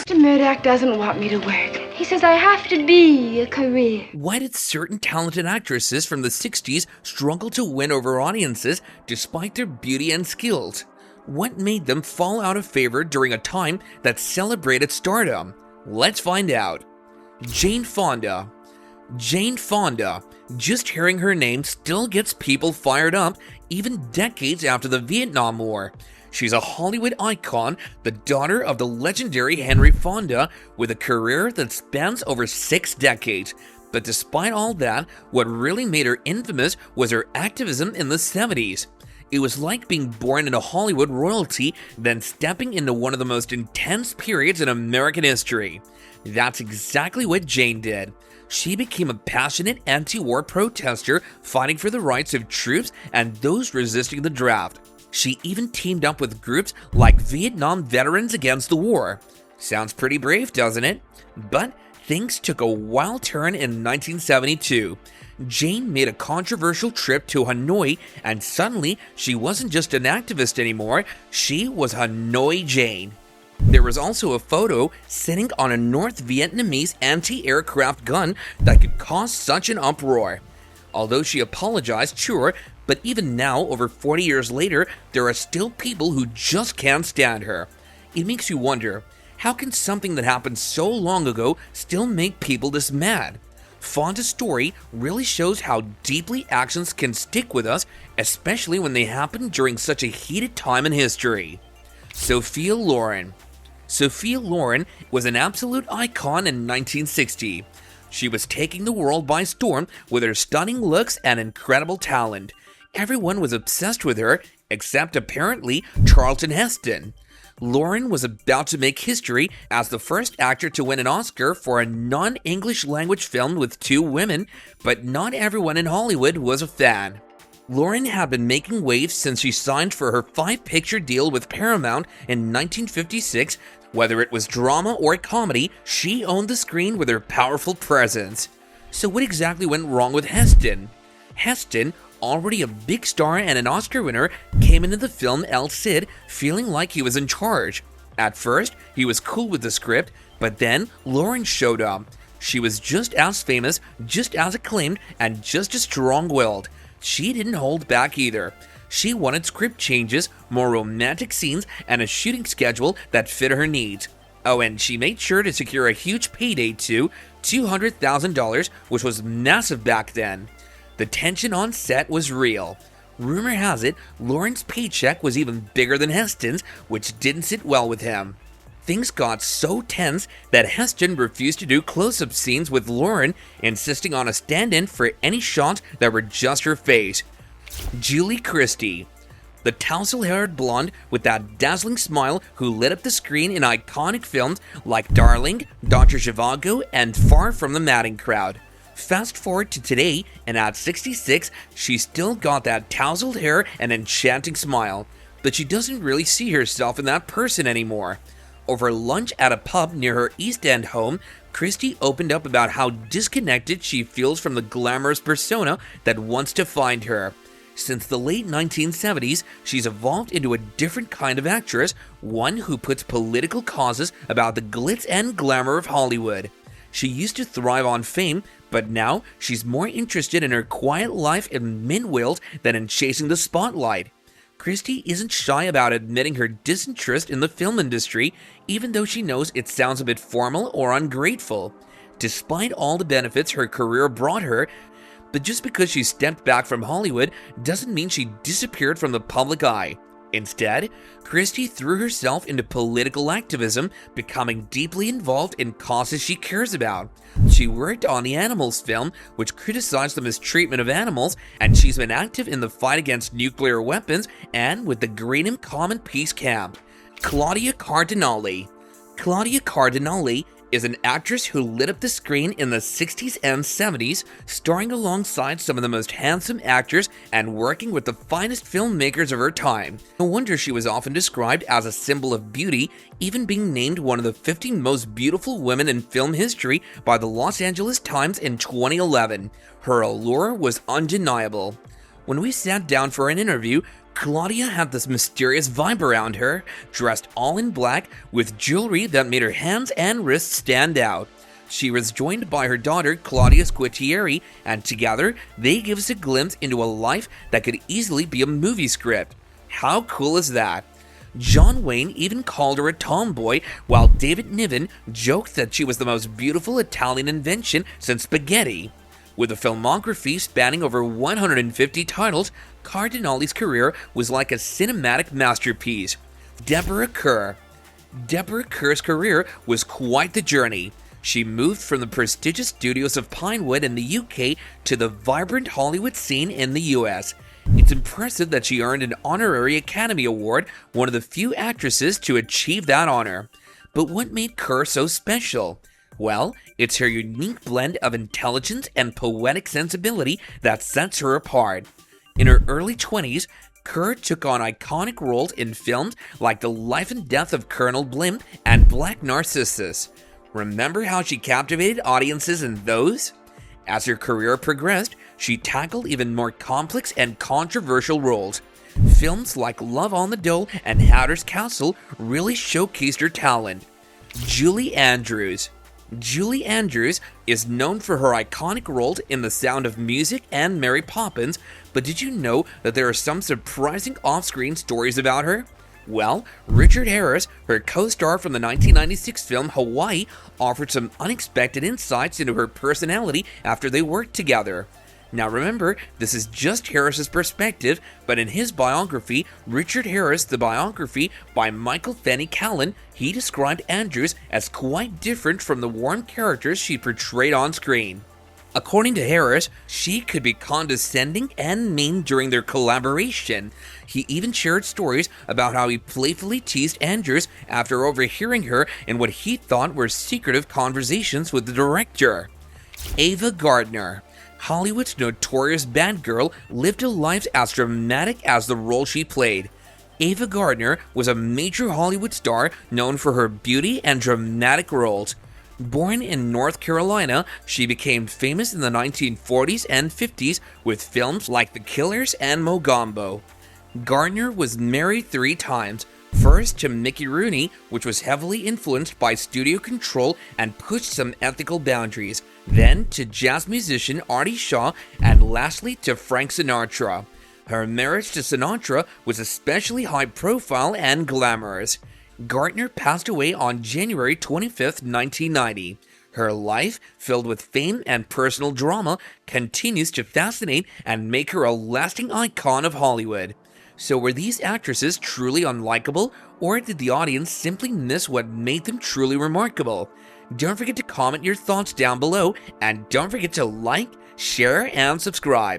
Mr. Murdoch doesn't want me to work. He says I have to be a career. Why did certain talented actresses from the 60s struggle to win over audiences despite their beauty and skills? What made them fall out of favor during a time that celebrated stardom? Let's find out. Jane Fonda. Jane Fonda. Just hearing her name still gets people fired up, even decades after the Vietnam War. She's a Hollywood icon, the daughter of the legendary Henry Fonda, with a career that spans over 6 decades. But despite all that, what really made her infamous was her activism in the 70s. It was like being born into Hollywood royalty, then stepping into one of the most intense periods in American history. That's exactly what Jane did. She became a passionate anti-war protester, fighting for the rights of troops and those resisting the draft. She even teamed up with groups like Vietnam Veterans Against the War. Sounds pretty brave, doesn't it? But things took a wild turn in 1972. Jane made a controversial trip to Hanoi, and suddenly she wasn't just an activist anymore, she was Hanoi Jane. There was also a photo sitting on a North Vietnamese anti-aircraft gun that could cause such an uproar. Although she apologized, sure, but even now, over 40 years later, there are still people who just can't stand her. It makes you wonder, how can something that happened so long ago still make people this mad? Fonda's story really shows how deeply actions can stick with us, especially when they happen during such a heated time in history. Sophia Loren. Sophia Loren was an absolute icon in 1960. She was taking the world by storm with her stunning looks and incredible talent. Everyone was obsessed with her, except apparently Charlton Heston. Loren was about to make history as the first actor to win an Oscar for a non-English language film with 2 women, but not everyone in Hollywood was a fan. Loren had been making waves since she signed for her 5-picture deal with Paramount in 1956. Whether it was drama or comedy, she owned the screen with her powerful presence. So what exactly went wrong with Heston? Heston, already a big star and an Oscar winner, came into the film El Cid feeling like he was in charge. At first, he was cool with the script, but then Loren showed up. She was just as famous, just as acclaimed, and just as strong-willed. She didn't hold back either. She wanted script changes, more romantic scenes, and a shooting schedule that fit her needs. Oh, and she made sure to secure a huge payday too, $200,000, which was massive back then. The tension on set was real. Rumor has it, Loren's paycheck was even bigger than Heston's, which didn't sit well with him. Things got so tense that Heston refused to do close-up scenes with Loren, insisting on a stand-in for any shots that were just her face. Julie Christie. The tousle-haired blonde with that dazzling smile who lit up the screen in iconic films like Darling, Dr. Zhivago, and Far From the Madding Crowd. Fast forward to today, and at 66, she's still got that tousled hair and enchanting smile, but she doesn't really see herself in that person anymore. Over lunch at a pub near her East End home, Christie opened up about how disconnected she feels from the glamorous persona that once defined her. Since the late 1970s, she's evolved into a different kind of actress, one who puts political causes about the glitz and glamour of Hollywood. She used to thrive on fame, but now she's more interested in her quiet life in Min Wales than in chasing the spotlight. Christie isn't shy about admitting her disinterest in the film industry, even though she knows it sounds a bit formal or ungrateful. Despite all the benefits her career brought her, but just because she stepped back from Hollywood doesn't mean she disappeared from the public eye. Instead, Christie threw herself into political activism, becoming deeply involved in causes she cares about. She worked on the Animals film, which criticized the mistreatment of animals, and she's been active in the fight against nuclear weapons and with the Greenham Common Peace Camp. Claudia Cardinale. Claudia Cardinale is an actress who lit up the screen in the 60s and 70s, starring alongside some of the most handsome actors and working with the finest filmmakers of her time. No wonder she was often described as a symbol of beauty, even being named one of the 50 most beautiful women in film history by the Los Angeles Times in 2011. Her allure was undeniable. When we sat down for an interview, Claudia had this mysterious vibe around her, dressed all in black with jewelry that made her hands and wrists stand out. She was joined by her daughter Claudia Squitieri, and together they give us a glimpse into a life that could easily be a movie script. How cool is that? John Wayne even called her a tomboy, while David Niven joked that she was the most beautiful Italian invention since spaghetti. With a filmography spanning over 150 titles, Cardinale's career was like a cinematic masterpiece. Deborah Kerr. Deborah Kerr's career was quite the journey. She moved from the prestigious studios of Pinewood in the UK to the vibrant Hollywood scene in the US. It's impressive that she earned an honorary Academy Award, one of the few actresses to achieve that honor. But what made Kerr so special? Well, it's her unique blend of intelligence and poetic sensibility that sets her apart. In her early 20s, Kerr took on iconic roles in films like The Life and Death of Colonel Blimp and Black Narcissus. Remember how she captivated audiences in those? As her career progressed, she tackled even more complex and controversial roles. Films like Love on the Dole and Hatter's Castle really showcased her talent. Julie Andrews. Julie Andrews is known for her iconic roles in The Sound of Music and Mary Poppins, but did you know that there are some surprising off-screen stories about her? Well, Richard Harris, her co-star from the 1996 film Hawaii, offered some unexpected insights into her personality after they worked together. Now remember, this is just Harris's perspective, but in his biography, Richard Harris, the biography by Michael Fanny Callan, he described Andrews as quite different from the warm characters she portrayed on screen. According to Harris, she could be condescending and mean during their collaboration. He even shared stories about how he playfully teased Andrews after overhearing her in what he thought were secretive conversations with the director. Ava Gardner. Hollywood's notorious bad girl lived a life as dramatic as the role she played. Ava Gardner was a major Hollywood star known for her beauty and dramatic roles. Born in North Carolina, she became famous in the 1940s and 50s with films like The Killers and Mogambo. Gardner was married 3 times, first to Mickey Rooney, which was heavily influenced by studio control and pushed some ethical boundaries, then to jazz musician Artie Shaw, and lastly to Frank Sinatra. Her marriage to Sinatra was especially high profile and glamorous. Gardner passed away on January 25, 1990. Her life, filled with fame and personal drama, continues to fascinate and make her a lasting icon of Hollywood. So were these actresses truly unlikable, or did the audience simply miss what made them truly remarkable? Don't forget to comment your thoughts down below, and don't forget to like, share, and subscribe.